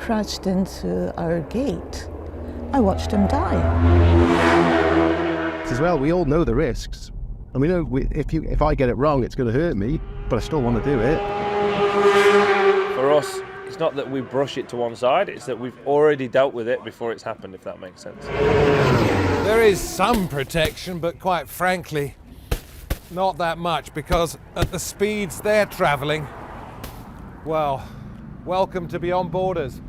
crashed into our gate, I watched him die. As well, we all know the risks. And we know if I get it wrong, it's going to hurt me, but I still want to do it. For us, it's not that we brush it to one side, it's that we've already dealt with it before it's happened, if that makes sense. There is some protection, but quite frankly, not that much, because at the speeds they're travelling, well, welcome to Beyond Borders.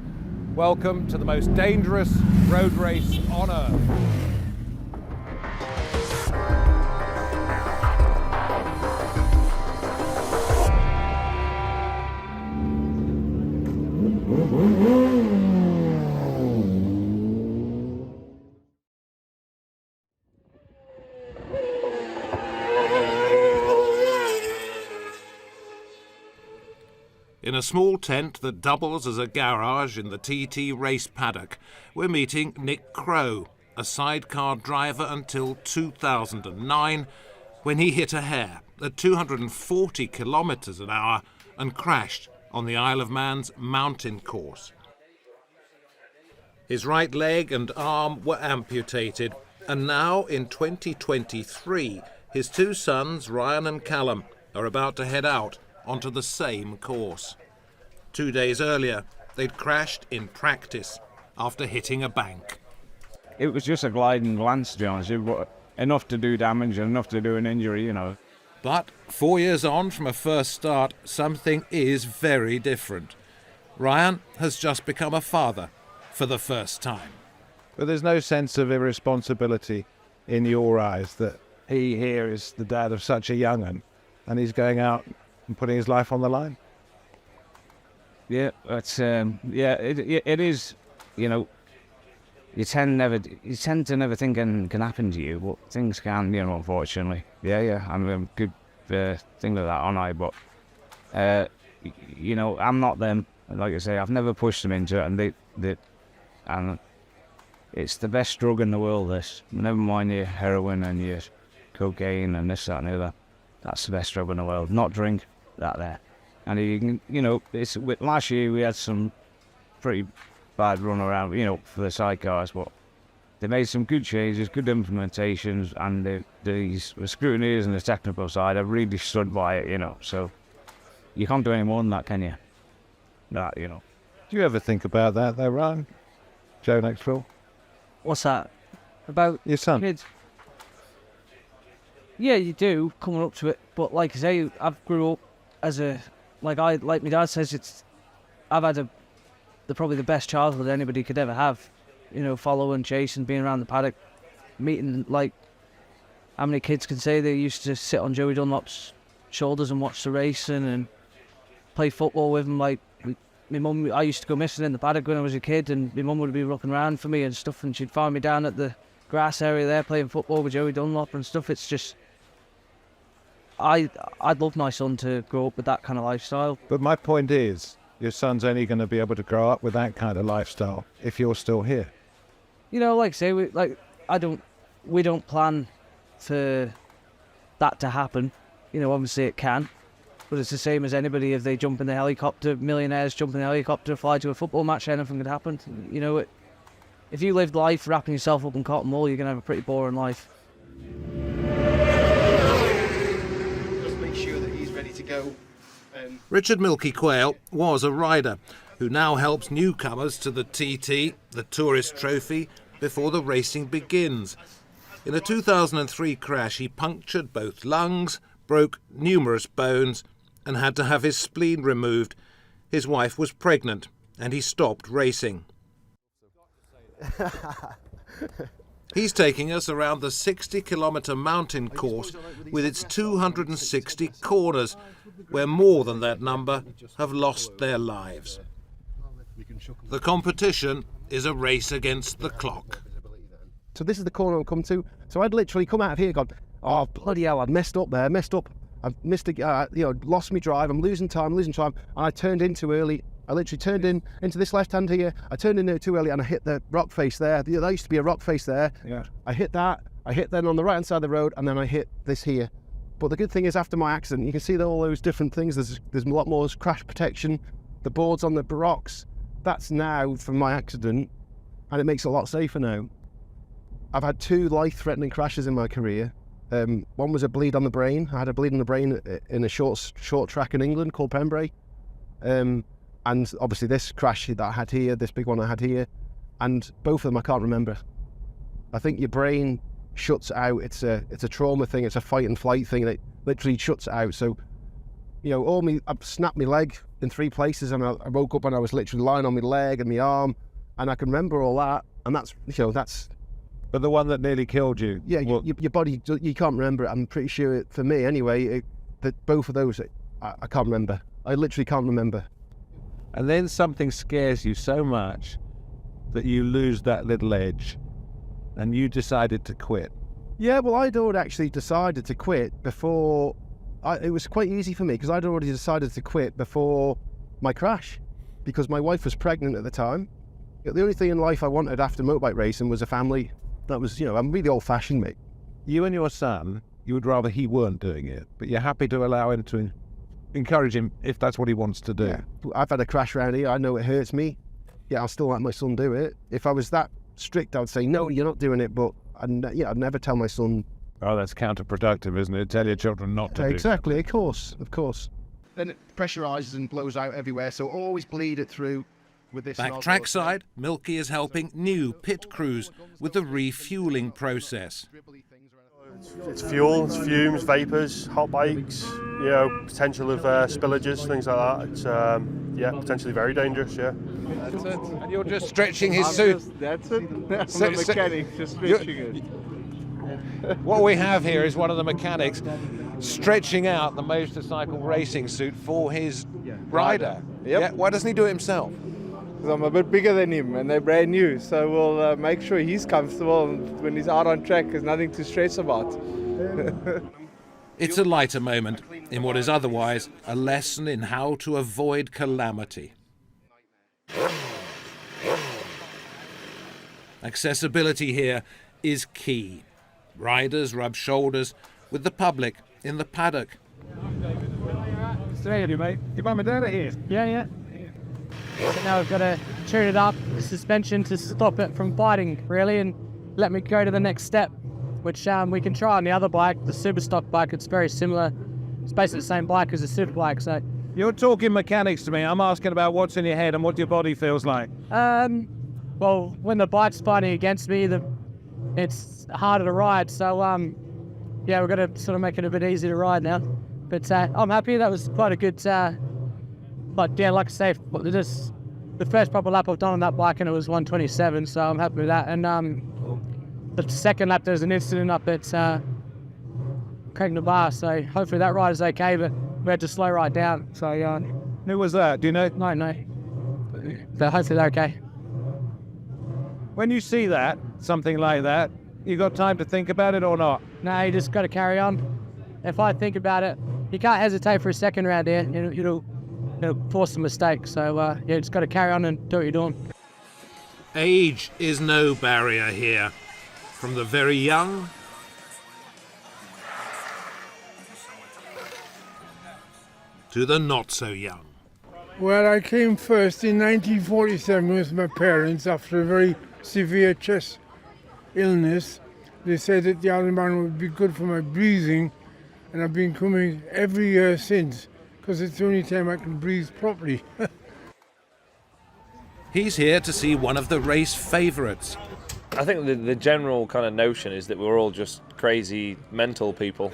Welcome to the most dangerous road race on Earth. In a small tent that doubles as a garage in the TT race paddock, we're meeting Nick Crowe, a sidecar driver until 2009, when he hit a hare at 240 kilometres an hour and crashed on the Isle of Man's mountain course. His right leg and arm were amputated, and now in 2023, his two sons, Ryan and Callum, are about to head out onto the same course. 2 days earlier, they'd crashed in practice after hitting a bank. It was just a gliding glance, to be honest, but enough to do damage and enough to do an injury, you know. But 4 years on from a first start, something is very different. Ryan has just become a father for the first time. But there's no sense of irresponsibility in your eyes that he here is the dad of such a young one, and he's going out and putting his life on the line. Yeah, it's it is. You know, you tend to never think anything can happen to you, but things can, you know, unfortunately. Yeah, I'm a good thing like that, aren't I? But you know, I'm not them. Like I say, I've never pushed them into it, and it's the best drug in the world. This, never mind your heroin and your cocaine and this, that, and the other. That's the best drug in the world. Not drink that there. And you can, you know, last year we had some pretty bad run around, you know, for the sidecars, but they made some good changes, good implementations, and the scrutineers and the technical side have really stood by it, you know. So you can't do any more than that, can you? That, you know. Do you ever think about that, though, Ryan? Joe Nextville? What's that? About your son? Kids? Yeah, you do, coming up to it. But like I say, I've grew up as like my dad says, I've had probably the best childhood anybody could ever have. You know, following, chasing, being around the paddock, meeting, like, how many kids can say they used to sit on Joey Dunlop's shoulders and watch the racing and play football with him. Like, my mum, I used to go missing in the paddock when I was a kid, and my mum would be looking around for me and stuff, and she'd find me down at the grass area there playing football with Joey Dunlop and stuff. It's just, I'd love my son to grow up with that kind of lifestyle. But my point is, your son's only going to be able to grow up with that kind of lifestyle if you're still here. You know, like I say, we don't plan for that to happen. You know, obviously it can, but it's the same as anybody. If they jump in the helicopter, millionaires jump in the helicopter, fly to a football match, anything could happen. You know, if you lived life wrapping yourself up in cotton wool, you're going to have a pretty boring life. Richard Milky Quayle was a rider who now helps newcomers to the TT, the Tourist Trophy, before the racing begins. In a 2003 crash, he punctured both lungs, broke numerous bones, and had to have his spleen removed. His wife was pregnant, and he stopped racing. He's taking us around the 60-kilometre mountain course with its 260 corners, where more than that number have lost their lives. The competition is a race against the clock. So this is the corner I've come to. So I'd literally come out of here gone, oh, bloody hell, I've messed up there, I've missed lost my drive, I'm losing time, and I turned in too early. I literally turned in into this left hand here. I turned in there too early and I hit the rock face there. There used to be a rock face there. Yeah. I hit that. I hit then on the right hand side of the road, and then I hit this here. But the good thing is, after my accident, you can see all those different things. There's a lot more crash protection. The boards on the rocks, that's now from my accident, and it makes it a lot safer now. I've had 2 life-threatening crashes in my career. One was a bleed on the brain. I had a bleed on the brain in a short track in England called Pembrey. And obviously this crash that I had here, this big one I had here, and both of them I can't remember. I think your brain shuts out. It's a trauma thing. It's a fight and flight thing, and it literally shuts out. So, you know, I've snapped my leg in 3 places, and I woke up and I was literally lying on my leg and my arm, and I can remember all that. And that's, you know, that's. But the one that nearly killed you. Yeah, your body, you can't remember it. I'm pretty sure, for me anyway, that both of those, I can't remember. I literally can't remember. And then something scares you so much that you lose that little edge, and you decided to quit. Yeah, well, I'd already actually decided to quit before. It was quite easy for me because I'd already decided to quit before my crash, because my wife was pregnant at the time. The only thing in life I wanted after motorbike racing was a family. That was, you know, I'm really old-fashioned, mate. You and your son, you would rather he weren't doing it, but you're happy to allow him to encourage him if that's what he wants to do. Yeah. I've had a crash around here. I know it hurts me. Yeah, I'll still let my son do it. If I was that strict, I would say, no, you're not doing it, but I'd never tell my son. Oh, that's counterproductive, isn't it? Tell your children not to do. Exactly, of course. Then it pressurizes and blows out everywhere, so always bleed it through with this. Back trackside, Milky is helping new pit crews with the refueling process. It's fuel, it's fumes, vapours, hot bikes, you know, potential of spillages, things like that. It's potentially very dangerous, yeah. That's it. And you're just stretching his suit. That's it. I'm the mechanic, just stretching it. What we have here is one of the mechanics stretching out the motorcycle racing suit for his rider. Yep. Yeah, why doesn't he do it himself? Because I'm a bit bigger than him and they're brand new, so we'll make sure he's comfortable, and when he's out on track there's nothing to stress about. It's a lighter moment in what is otherwise a lesson in how to avoid calamity. Accessibility here is key. Riders rub shoulders with the public in the paddock. Stay with you, mate. Your mum and dad are here. Yeah. So now we've got to tune it up, the suspension, to stop it from biting, really, and let me go to the next step, which we can try on the other bike, the super stock bike. It's very similar. It's basically the same bike as a super bike. So You're talking mechanics to me. I'm asking about what's in your head and what your body feels like. well, when the bike's fighting against me, it's harder to ride. So yeah, we've got to sort of make it a bit easier to ride now. But I'm happy. That was quite a good. But yeah, like I say, this the first proper lap I've done on that bike, and it was 1:27. So I'm happy with that. And the second lap there was an incident up at Craigna Bar. So hopefully that ride is okay. But we had to slow ride down. So Who was that? Do you know? no. But hopefully they're okay. When you see that, something like that, you got time to think about it or not? No, you just got to carry on. If I think about it, you can't hesitate for a second round here. It'll force a mistake. So yeah, just got to carry on and do what you're doing. Age is no barrier here. From the very young to the not so young. Well, I came first in 1947 with my parents after a very severe chest illness. They said that the Ironman would be good for my breathing, and I've been coming every year since, because it's the only time I can breathe properly. He's here to see one of the race favourites. I think the general kind of notion is that we're all just crazy mental people,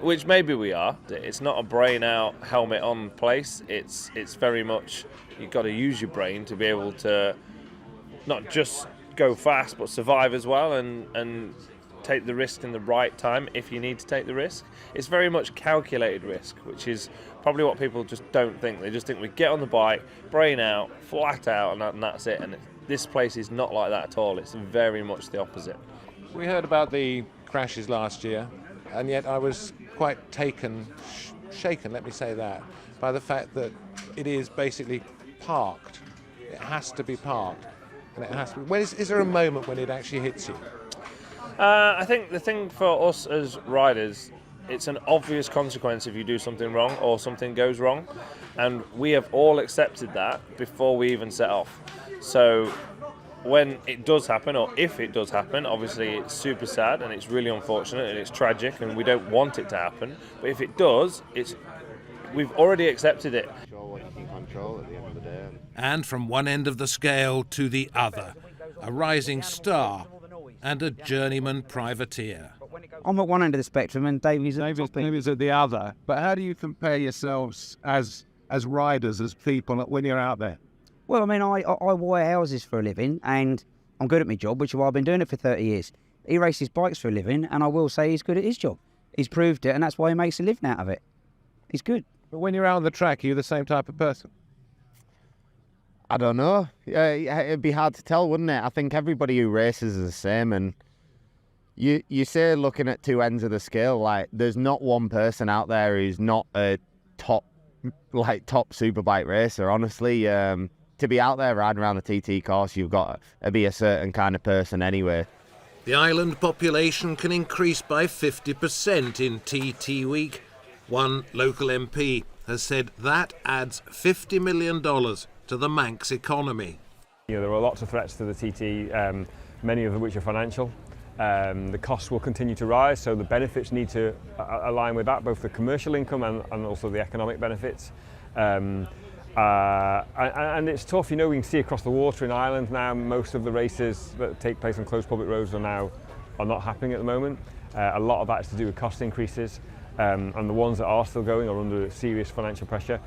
which maybe we are. It's not a brain out, helmet on place. It's very much, you've got to use your brain to be able to not just go fast but survive as well, and take the risk in the right time if you need to take the risk. It's very much calculated risk, which is probably what people just don't think. They just think we get on the bike, brain out, flat out, and that's it. And this place is not like that at all. It's very much the opposite. We heard about the crashes last year, and yet I was quite shaken, let me say that, by the fact that it is basically parked. It has to be parked. And it has to be. Is there a moment when it actually hits you? I think the thing for us as riders, it's an obvious consequence if you do something wrong or something goes wrong, and we have all accepted that before we even set off. So when it does happen, or if it does happen, obviously it's super sad and it's really unfortunate and it's tragic and we don't want it to happen. But if it does, we've already accepted it. And from one end of the scale to the other, a rising star and a journeyman privateer. I'm at one end of the spectrum and Davey's at the other. But how do you compare yourselves as riders, as people, when you're out there? Well, I mean, I wire houses for a living and I'm good at my job, which is why I've been doing it for 30 years. He races bikes for a living and I will say he's good at his job. He's proved it and that's why he makes a living out of it. He's good. But when you're out on the track, are you the same type of person? I don't know. It'd be hard to tell, wouldn't it? I think everybody who races is the same, and you say looking at two ends of the scale, like there's not one person out there who's not a top superbike racer. Honestly, to be out there riding around the TT course, you've got to be a certain kind of person anyway. The island population can increase by 50% in TT week. One local MP has said that adds $50 million to the Manx economy. There are lots of threats to the TT, many of which are financial. The costs will continue to rise, so the benefits need to align with that, both the commercial income and also the economic benefits. And it's tough, we can see across the water in Ireland now, most of the races that take place on closed public roads are not happening at the moment. A lot of that is to do with cost increases, and the ones that are still going are under serious financial pressure.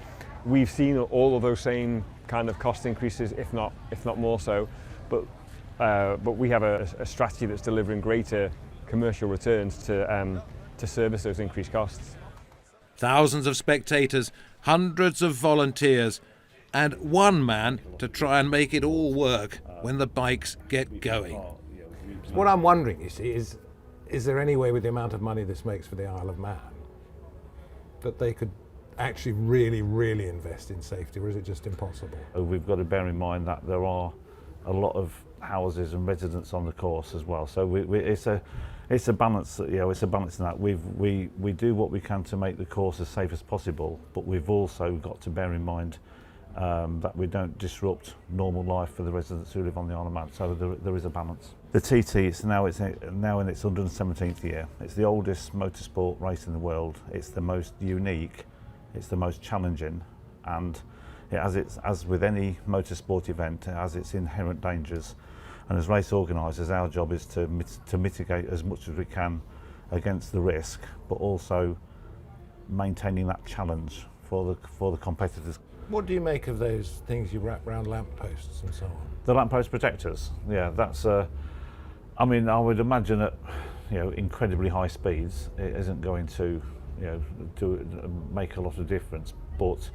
We've seen all of those same kind of cost increases, if not more so, but we have a strategy that's delivering greater commercial returns to service those increased costs. Thousands of spectators, hundreds of volunteers, and one man to try and make it all work when the bikes get going. What I'm wondering, you see, is there any way with the amount of money this makes for the Isle of Man that they could actually really, really invest in safety, or is it just impossible? We've got to bear in mind that there are a lot of houses and residents on the course as well. So it's a balance. It's a balance in that we do what we can to make the course as safe as possible, but we've also got to bear in mind that we don't disrupt normal life for the residents who live on the Isle of Man. So there is a balance. The TT is now in its 117th year. It's the oldest motorsport race in the world. It's the most unique. It's the most challenging, and as with any motorsport event, it has its inherent dangers. And as race organisers, our job is to mitigate as much as we can against the risk, but also maintaining that challenge for the competitors. What do you make of those things you wrap around lampposts and so on? The lamppost protectors, yeah, that's. I would imagine at incredibly high speeds, it isn't going to make a lot of difference, but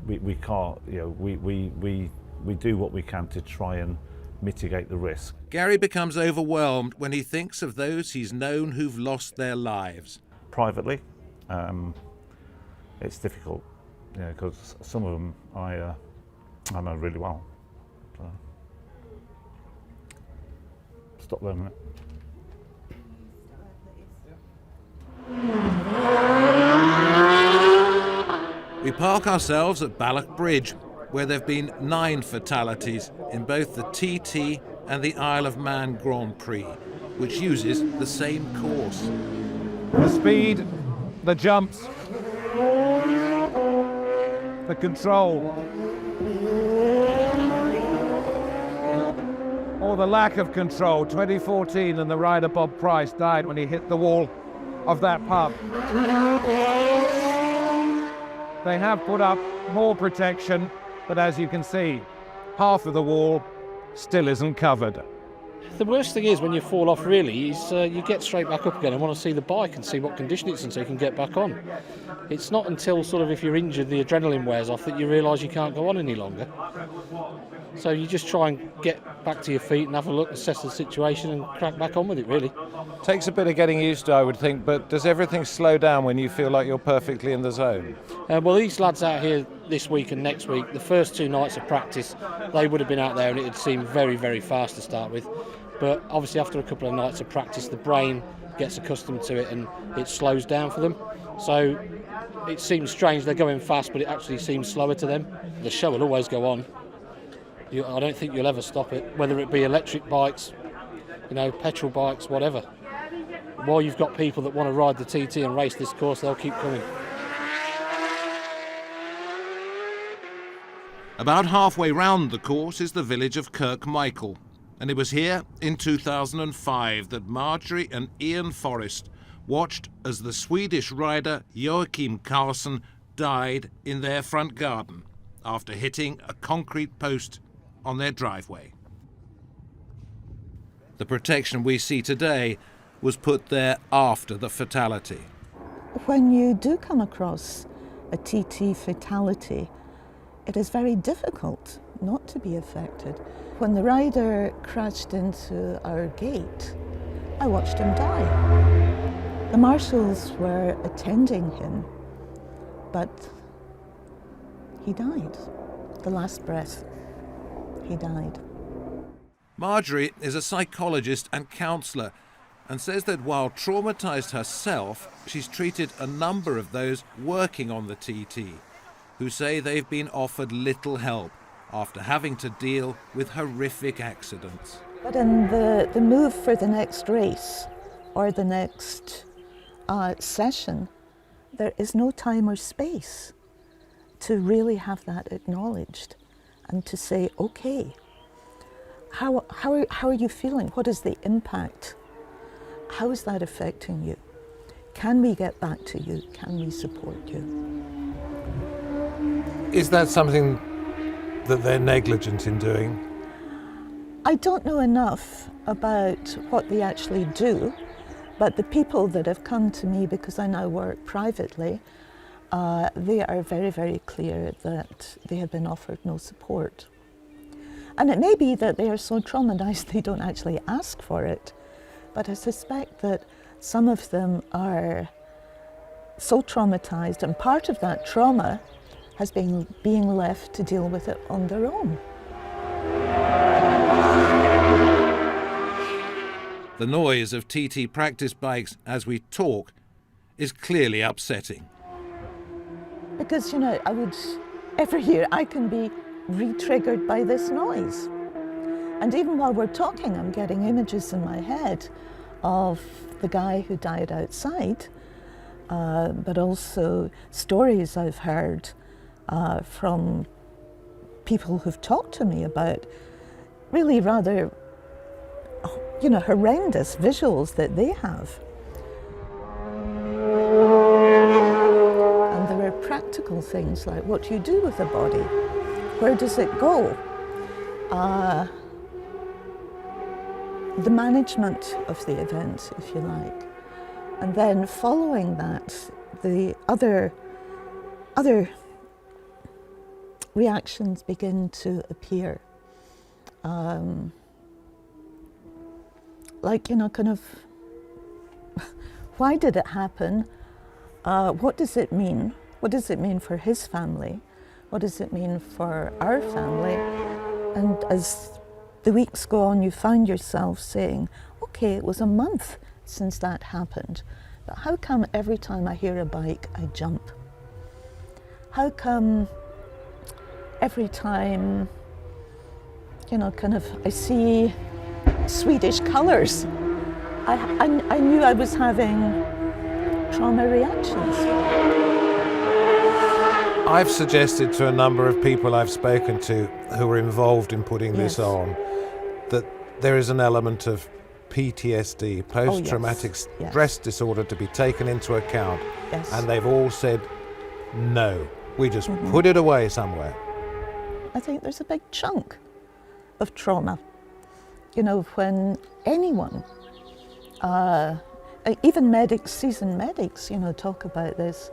we can't. We do what we can to try and mitigate the risk. Gary becomes overwhelmed when he thinks of those he's known who've lost their lives. Privately, it's difficult, because some of them I know really well. So. Stop there a minute. We park ourselves at Balloch Bridge, where there have been 9 fatalities in both the TT and the Isle of Man Grand Prix, which uses the same course. The speed, the jumps, the control, or the lack of control. 2014, and the rider Bob Price died when he hit the wall of that pub. They have put up more protection, but as you can see, half of the wall still isn't covered. The worst thing is when you fall off really is you get straight back up again and want to see the bike and see what condition it's in so you can get back on. It's not until sort of if you're injured, the adrenaline wears off, that you realise you can't go on any longer. So you just try and get back to your feet and have a look, assess the situation and crack back on with it, really. Takes a bit of getting used to, I would think, but does everything slow down when you feel like you're perfectly in the zone? Well, these lads out here this week and next week, the first 2 nights of practice, they would have been out there and it would seem very, very fast to start with. But obviously after a couple of nights of practice, the brain gets accustomed to it and it slows down for them. So it seems strange, they're going fast, but it actually seems slower to them. The show will always go on. I don't think you'll ever stop it, whether it be electric bikes, petrol bikes, whatever. While you've got people that want to ride the TT and race this course, they'll keep coming. About halfway round the course is the village of Kirkmichael, and it was here in 2005 that Marjorie and Ian Forrest watched as the Swedish rider Joachim Carlsson died in their front garden after hitting a concrete post on their driveway. The protection we see today was put there after the fatality. When you do come across a TT fatality, it is very difficult not to be affected. When the rider crashed into our gate, I watched him die. The marshals were attending him, but he died. The last breath, he died. Marjorie is a psychologist and counsellor and says that while traumatised herself, she's treated a number of those working on the TT who say they've been offered little help after having to deal with horrific accidents. But in the move for the next race or the next session, there is no time or space to really have that acknowledged and to say, okay, how are you feeling? What is the impact? How is that affecting you? Can we get back to you? Can we support you? Is that something that they're negligent in doing? I don't know enough about what they actually do, but the people that have come to me, because I now work privately, they are very, very clear that they have been offered no support. And it may be that they are so traumatized they don't actually ask for it, but I suspect that some of them are so traumatized, and part of that trauma has been being left to deal with it on their own. The noise of TT practice bikes as we talk is clearly upsetting. Because, every year I can be re-triggered by this noise. And even while we're talking, I'm getting images in my head of the guy who died outside, but also stories I've heard from people who've talked to me about really rather, horrendous visuals that they have. And there are practical things like, what do you do with the body? Where does it go? The management of the event, if you like. And then following that, the other reactions begin to appear. Why did it happen? What does it mean? What does it mean for his family? What does it mean for our family? And as the weeks go on, you find yourself saying, okay, it was a month since that happened, but how come every time I hear a bike, I jump? How come every time, I see Swedish colours, I knew I was having trauma reactions. I've suggested to a number of people I've spoken to who are involved in putting this on that there is an element of PTSD, post-traumatic stress disorder, to be taken into account. Yes. And they've all said, no, we just put it away somewhere. I think there's a big chunk of trauma. When anyone, even medics, seasoned medics, talk about this,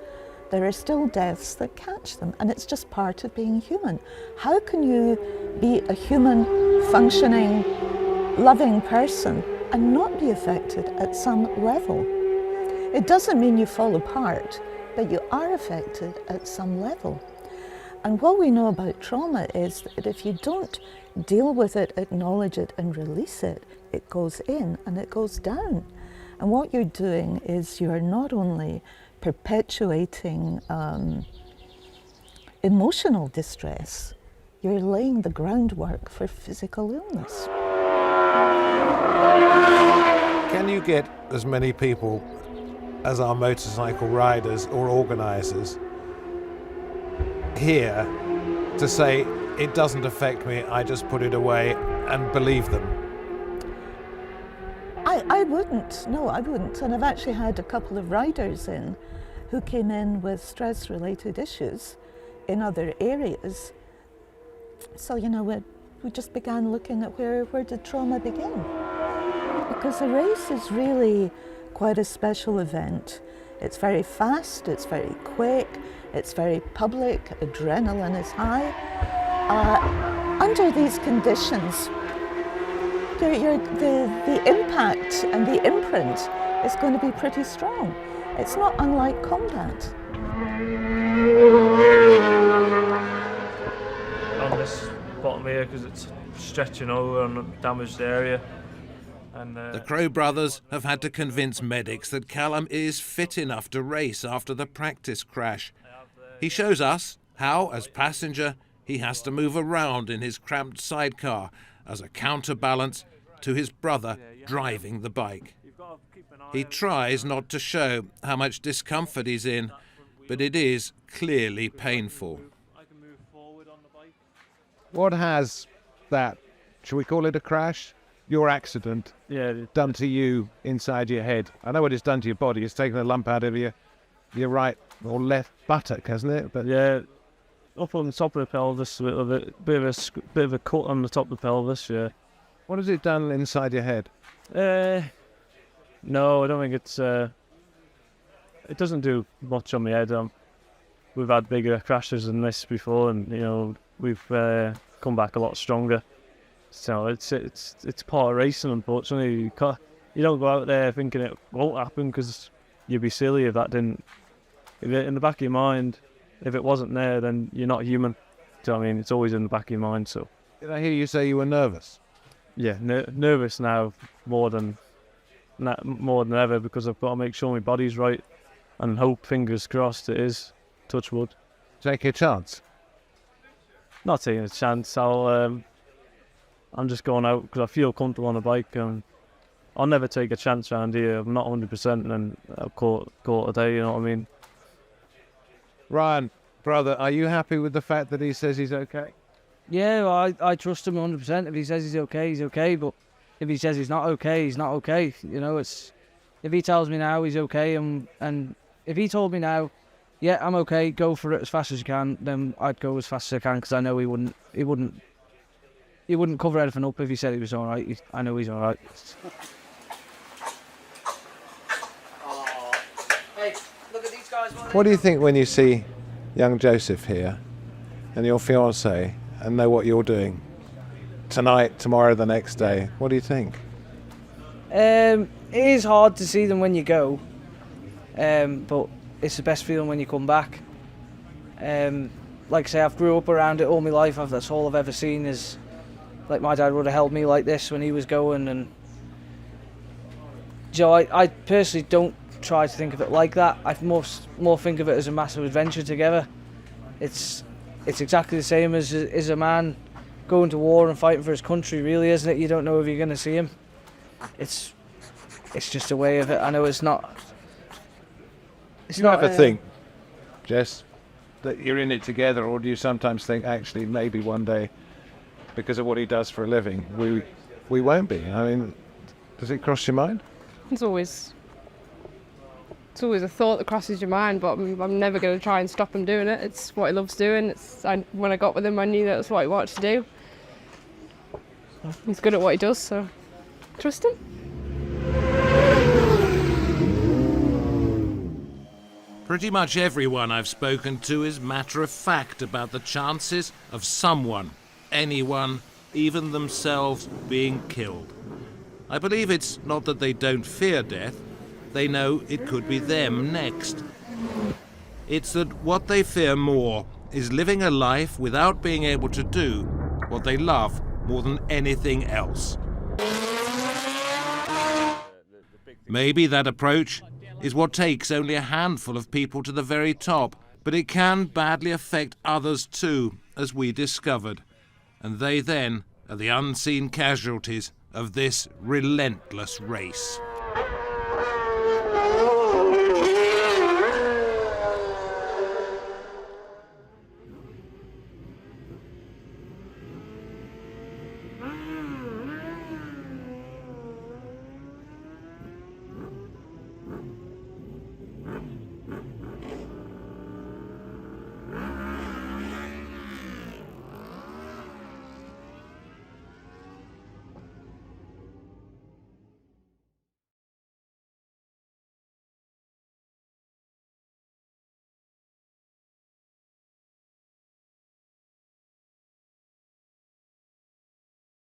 there are still deaths that catch them, and it's just part of being human. How can you be a human, functioning, loving person and not be affected at some level? It doesn't mean you fall apart, but you are affected at some level. And what we know about trauma is that if you don't deal with it, acknowledge it and release it, it goes in and it goes down. And what you're doing is you're not only perpetuating emotional distress, you're laying the groundwork for physical illness. Can you get as many people as our motorcycle riders or organisers here to say, it doesn't affect me, I just put it away, and believe them? I wouldn't, no, I wouldn't. And I've actually had a couple of riders in who came in with stress-related issues in other areas. So, you know, we just began looking at where did trauma begin? Because a race is really quite a special event. It's very fast, it's very quick, it's very public, adrenaline is high. Under these conditions, the impact and the imprint is going to be pretty strong. It's not unlike combat. On this bottom here, because it's stretching over on a damaged area. And, the Crow brothers have had to convince medics that Callum is fit enough to race after the practice crash. He shows us how, as passenger, he has to move around in his cramped sidecar as a counterbalance to his brother driving the bike. He tries not to show how much discomfort he's in, but it is clearly painful. What has that, shall we call it a crash? Your accident done to you inside your head? I know what it's done to your body. It's taken a lump out of your right or left buttock, hasn't it? But yeah, up on the top of the pelvis, a bit of a cut on the top of the pelvis. Yeah. What has it done inside your head? No, I don't think it's. It doesn't do much on my head. We've had bigger crashes than this before, and you know we've come back a lot stronger. So it's part of racing. Unfortunately, you don't go out there thinking it won't happen, because you'd be silly if that didn't. If it, in the back of your mind, if it wasn't there, then you're not human. Do you know what I mean? It's always in the back of your mind. So. Did I hear you say you were nervous? Yeah, nervous now more than ever, because I've got to make sure my body's right, and hope, fingers crossed, it is. Touch wood. Take a chance. Not taking a chance. I'm just going out because I feel comfortable on a bike, and I'll never take a chance around here. I'm not 100%, and then I'll call it a day. You know what I mean? Ryan, brother, are you happy with the fact that he says he's okay? Yeah, well, I trust him 100%. If he says he's okay, he's okay. But if he says he's not okay, he's not okay. You know, if he tells me now he's okay, and if he told me now, yeah, I'm okay, go for it as fast as you can, then I'd go as fast as I can, because I know he wouldn't cover anything up if he said he was all right. I know he's all right. Hey, look at these guys. What do you think when you see young Joseph here and your fiancée and know what you're doing tonight, tomorrow, the next day? What do you think? It is hard to see them when you go, but it's the best feeling when you come back. Like I say, I've grew up around it all my life. That's all I've ever seen is, like, my dad would have held me like this when he was going, and Joe, I personally don't try to think of it like that. I more think of it as a massive adventure together. It's exactly the same as a man going to war and fighting for his country, really, isn't it? You don't know if you're going to see him. It's just a way of it. I know it's not. Do you ever think, Jess, that you're in it together, or do you sometimes think, actually, maybe one day, because of what he does for a living, we won't be? I mean, does it cross your mind? It's always a thought that crosses your mind, but I'm never going to try and stop him doing it. It's what he loves doing. When I got with him, I knew that was what he wanted to do. He's good at what he does, so trust him. Pretty much everyone I've spoken to is matter of fact about the chances of someone, anyone, even themselves, being killed. I believe it's not that they don't fear death, they know it could be them next. It's that what they fear more is living a life without being able to do what they love more than anything else. Maybe that approach is what takes only a handful of people to the very top, but it can badly affect others too, as we discovered. And they then are the unseen casualties of this relentless race.